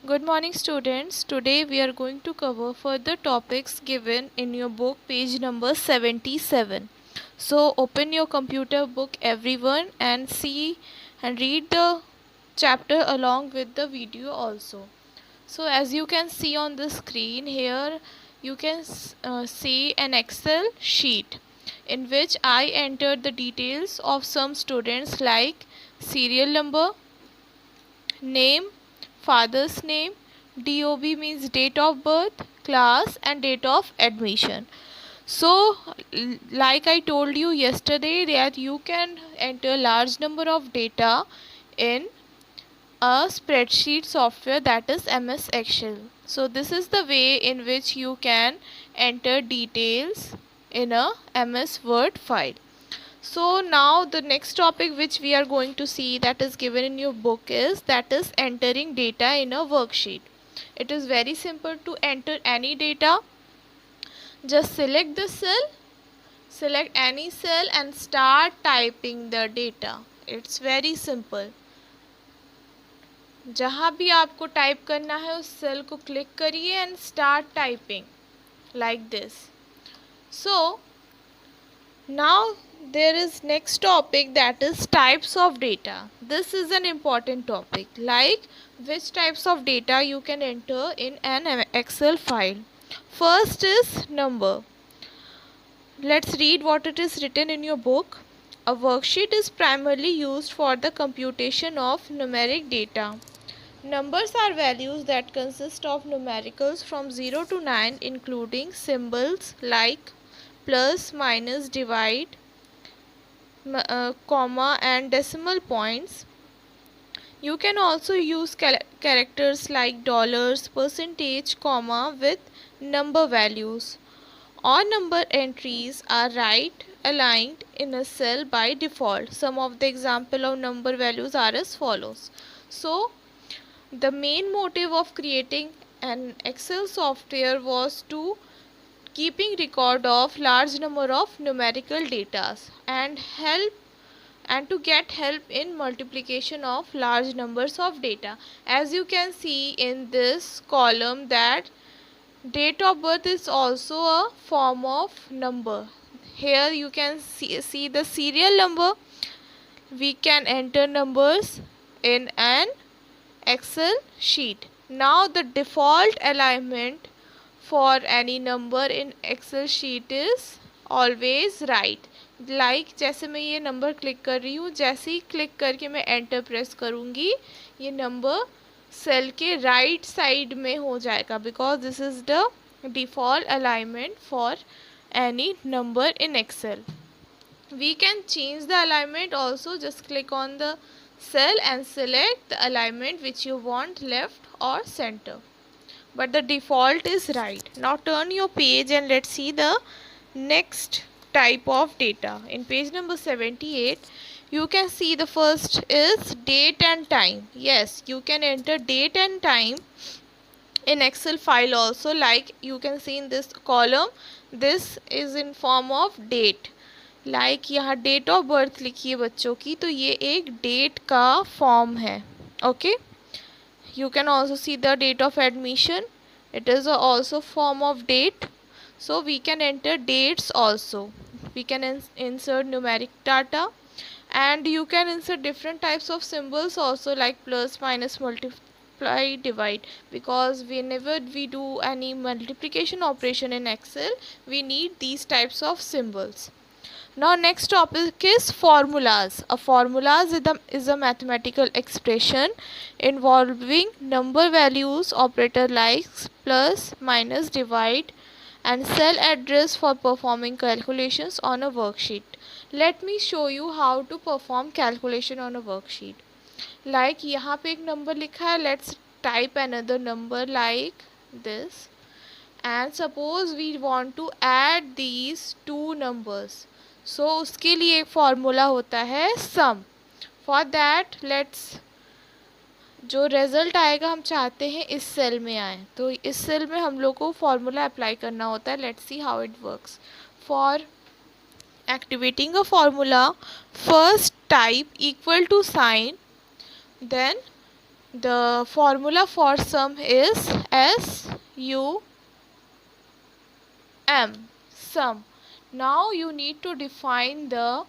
Good morning, students. Today we are going to cover further topics given in your book, page number 77. So, open your computer book, everyone, and see and read the chapter along with the video also. So, as you can see on the screen here, you can see an Excel sheet in which I entered the details of some students like serial number, name, father's name, DOB means date of birth, class, and date of admission. So, like I told you yesterday, that you can enter large number of data in a spreadsheet software, that is MS Excel. So, this is the way in which you can enter details in a MS Word file. So now the next topic which we are going to see, that is given in your book, is that is entering data in a worksheet. It is very simple to enter any data. Just select the cell, select any cell and start typing the data. It's very simple. जहाँ भी आपको type करना है उस cell को click करिए and start typing like this. So now there is next topic, that is types of data. This is an important topic, like which types of data you can enter in an Excel file. First is number. Let's read what it is written in your book. A worksheet is primarily used for the computation of numeric data. Numbers are values that consist of numericals from 0 to 9, including symbols like plus, minus, divide, comma and decimal points. You can also use characters like dollars, percentage, comma with number values. All number entries are right aligned in a cell by default. Some of the example of number values are as follows. So the main motive of creating an Excel software was to keeping record of large number of numerical data and to get help in multiplication of large numbers of data. As you can see in this column, that date of birth is also a form of number. Here you can see the serial number. We can enter numbers in an Excel sheet. Now the default alignment for any number in Excel sheet is always right. Like जैसे मैं ये number click कर रही हूँ, जैसे ही click करके मैं enter press करूँगी, ये नंबर सेल के राइट साइड में हो जाएगा, because this is the default alignment for any number in Excel. We can change the alignment also. Just click on the cell and select the alignment which you want, left or center. But the default is right. Now turn your page and let's see the next type of data. In page number 78, you can see the first is date and time. Yes, you can enter date and time in Excel file also. Like you can see in this column, this is in form of date. Like यहाँ date of birth लिखी है बच्चों की, तो ये एक date का form है. Okay, you can also see the date of admission. It is also form of date. So we can enter dates also. We can insert numeric data, and you can insert different types of symbols also, like plus, minus, multiply, divide, because whenever we do any multiplication operation in Excel, we need these types of symbols. Now next topic is formulas. A formula is a mathematical expression involving number values, operator like plus, minus, divide and cell address for performing calculations on a worksheet. Let me show you how to perform calculation on a worksheet. Like यहाँ पे एक number लिखा है, let's type another number like this, and suppose we want to add these two numbers. सो उसके लिए एक formula होता है सम. फॉर दैट लेट्स जो रिज़ल्ट आएगा हम चाहते हैं इस सेल में आए, तो इस सेल में हम लोग को फॉर्मूला अप्लाई करना होता है. Let's see how it works. For activating a formula, first type equal to sign, then The formula for sum is SUM, sum. Now you need to define the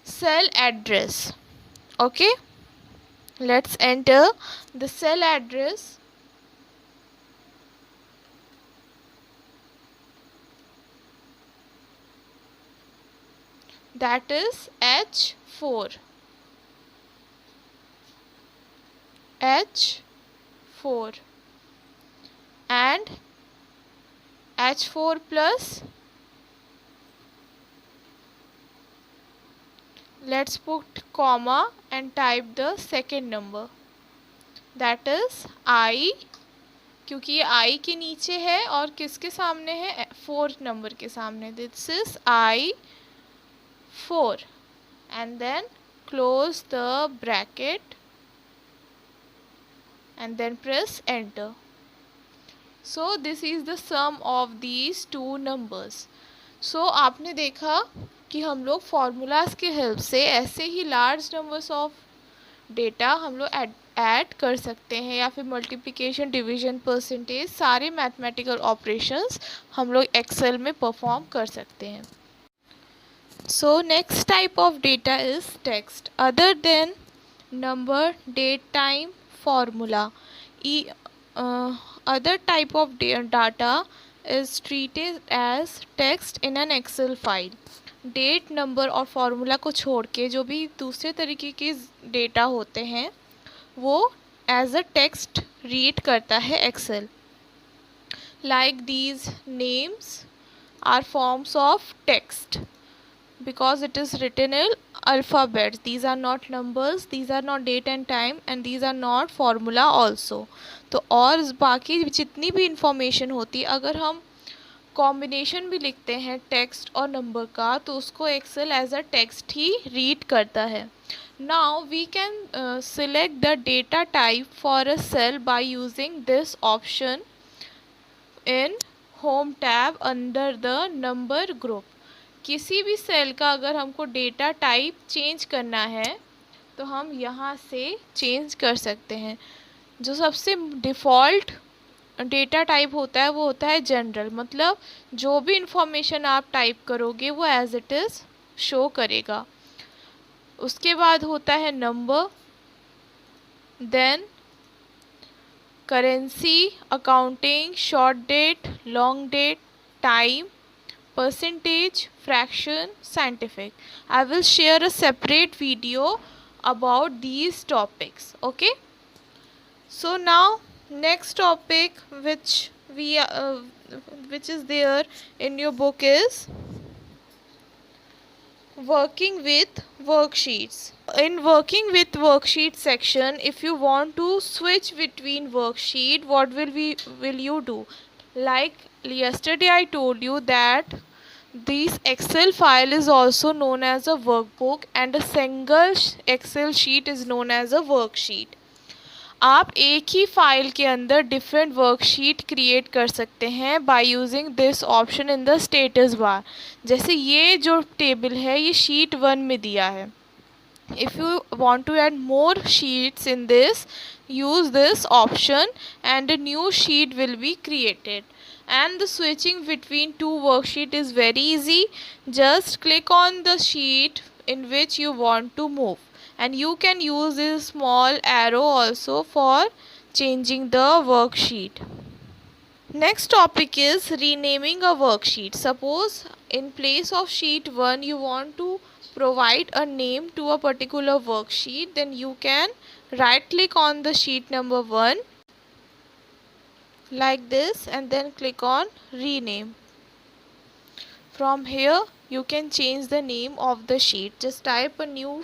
cell address. Okay, let's enter the cell address. That is H4. H4 and H4 plus, let's put comma and type the second number, that is I, क्योंकि ये I के नीचे है और किसके सामने है, 4 number के सामने. This is I4 and then close the bracket and then press enter. So this is the sum of these two numbers. So आपने देखा कि हम लोग फॉर्मूलाज के हेल्प से ऐसे ही लार्ज नंबर्स ऑफ डेटा हम लोग ऐड कर सकते हैं, या फिर मल्टीप्लिकेशन, डिवीजन, परसेंटेज, सारे मैथमेटिकल ऑपरेशंस हम लोग एक्सेल में परफॉर्म कर सकते हैं. So next type of data is text. Other than number, date, time, formula, other type of data is treated as text in an Excel file. Date, number और formula को छोड़ के जो भी दूसरे तरीके के डेटा होते हैं वो एज अ टेक्स्ट रीड करता है Excel. Like these names are forms of text because it is written in alphabets. These are not numbers, these are not date and time, and these are not formula also. तो और बाकी जितनी भी information होती है, अगर हम combination भी लिखते हैं टेक्स्ट और नंबर का, तो उसको एक्सेल एज अ टेक्स्ट ही रीड करता है. Now we can select the data type for a cell by using this option in home tab under the number group. किसी भी सेल का अगर हमको डेटा टाइप चेंज करना है तो हम यहाँ से चेंज कर सकते हैं. जो सबसे डिफ़ॉल्ट डेटा टाइप होता है वो होता है जनरल, मतलब जो भी इंफॉर्मेशन आप टाइप करोगे वो एज इट इज़ शो करेगा. उसके बाद होता है number, then currency, accounting, short date, long date, time, percentage, fraction, scientific. I will share a separate video about these topics. Okay, so now next topic which is there in your book is working with worksheets. In working with worksheet section, if you want to switch between worksheet, what will you do? Like yesterday I told you that this Excel file is also known as a workbook and a single Excel sheet is known as a worksheet. आप एक ही file के अंदर different worksheet create कर सकते हैं bye using this option in the status bar. जैसे ये जो टेबल है ये शीट 1 में दिया है. If you want to add more sheets in this, use this option and a new sheet will be created. And the switching between two worksheet is very easy. Just click on the sheet in which you want to move, and you can use this small arrow also for changing the worksheet. Next topic is renaming a worksheet. Suppose in place of sheet 1 you want to provide a name to a particular worksheet, then you can right click on the sheet number 1 like this and then click on rename. From here you can change the name of the sheet. Just type a new,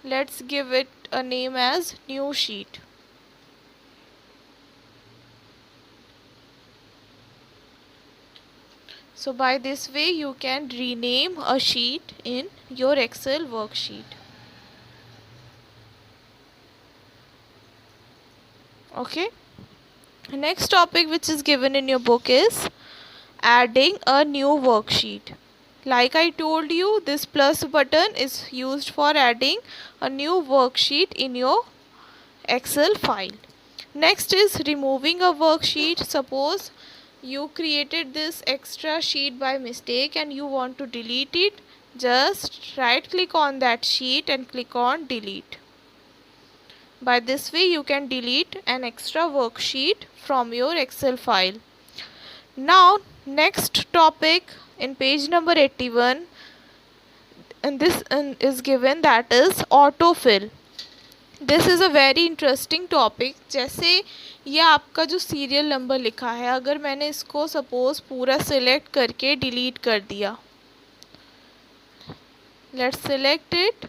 let's give it a name as new sheet. So by this way you can rename a sheet in your Excel worksheet. Okay. Next topic which is given in your book is adding a new worksheet. Like I told you, this plus button is used for adding a new worksheet in your Excel file. Next is removing a worksheet. Suppose you created this extra sheet by mistake and you want to delete it. Just right click on that sheet and click on delete. By this way you can delete an extra worksheet from your Excel file. Now next topic in page number 81, and this is given, that is autofill. This is a very interesting topic. जैसे ये आपका जो serial number लिखा है, अगर मैंने इसको suppose पूरा सिलेक्ट करके डिलीट कर दिया, let's select it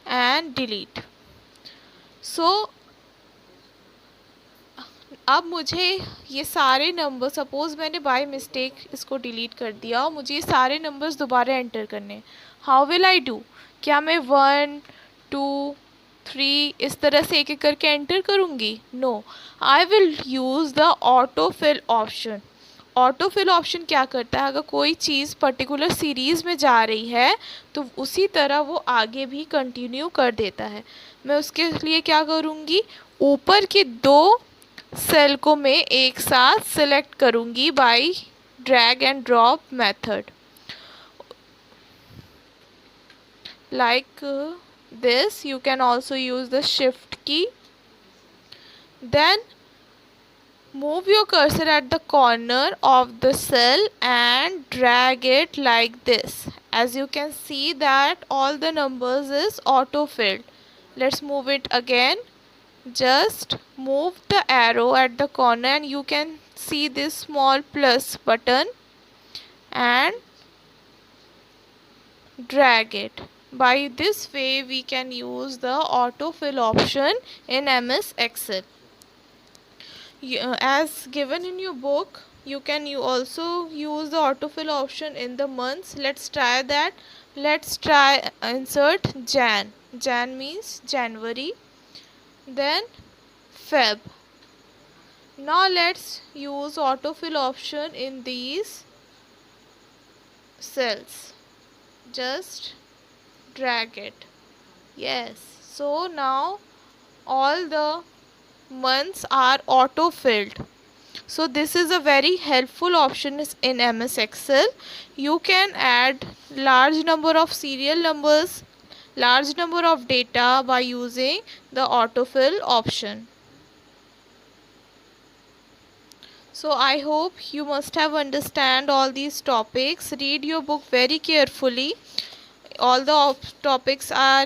and delete. So अब मुझे ये सारे नंबर, सपोज़ मैंने बाय मिस्टेक इसको डिलीट कर दिया और मुझे ये सारे नंबर्स दोबारा एंटर करने. How will I do? क्या मैं 1 2 3 इस तरह से एक एक करके एंटर करूँगी? No, I will use the auto fill option. Auto fill option क्या करता है? अगर कोई चीज़ पर्टिकुलर सीरीज़ में जा रही है तो उसी तरह वो आगे भी कंटिन्यू कर देता है. मैं उसके लिए क्या करूँगी? ऊपर के 2 सेल को मैं एक साथ सिलेक्ट करूँगी by drag and drop method, like this. You can also use the shift key. Then move your cursor at the corner of the cell and drag it like this. As you can see that all the numbers is auto filled. Let's move it again. Just move the arrow at the corner and you can see this small plus button and drag it. By this way we can use the autofill option in MS Excel. As given in your book, you can also use the autofill option in the months. Let's try that. Let's try insert Jan. Jan means January. Then Feb. Now let's use autofill option in these cells. Just drag it. Yes, so now all the months are auto filled. So this is a very helpful option in MS Excel. You can add large number of serial numbers, large number of data by using the autofill option. So I hope you must have understand all these topics. Read your book very carefully. All the topics are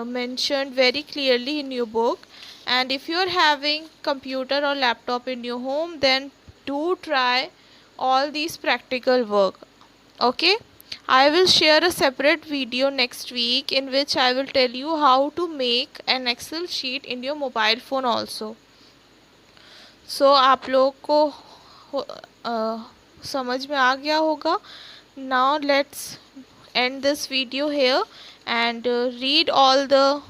mentioned very clearly in your book, and if you are having computer or laptop in your home, then do try all these practical work. Okay, I will share a separate video next week in which I will tell you how to make an Excel sheet in your mobile phone also. So आप लोग को समझ में आ गया होगा. Now let's end this video here and read all the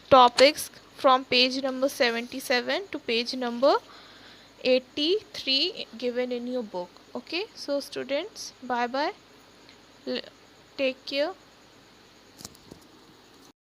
topics from page number 77 to page number 83 given in your book. Okay, so students, bye bye, take care.